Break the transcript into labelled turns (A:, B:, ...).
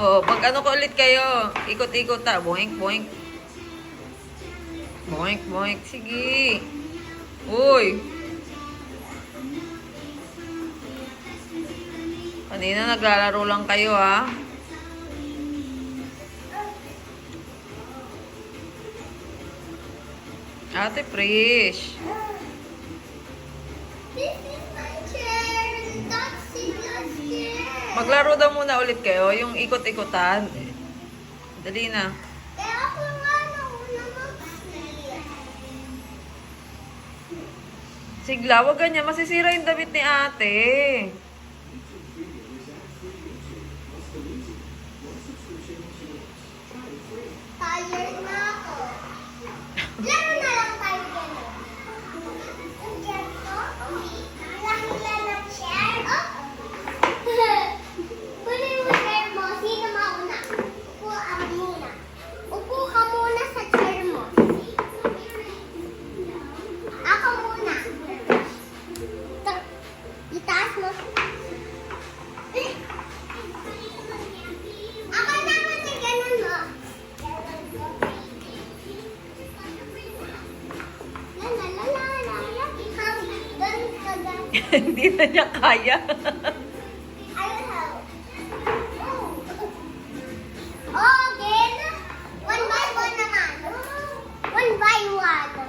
A: Oh, pag ano ko ulit kayo, ikot-ikot ta. Boink, boink. Boink, boink. Sige. Uy. Kanina naglalaro lang kayo, ha? Ate Prish.
B: This is my chair. That's your chair.
A: Maglaro daw muna ulit kayo, yung ikot-ikotan. Dali na.
B: Eh ako nga nauna mag-sleep.
A: Sigla, wag ganyan. Masisira yung damit ni ate.
B: Tired na ako. Laro na lang tayo gano'n. Ang ganito? Lahila ng chair? Oh! Kunin mo chair mo. Sino mauna? Upo ako muna. Upo ka muna sa chair mo. Ako muna. Itaas mo. Ako naman na ganun mo. La la la la la la. Hanggang ka ganun.
A: Hindi na niya kaya.
B: I'll help. Oh, again? One by one naman. One by one.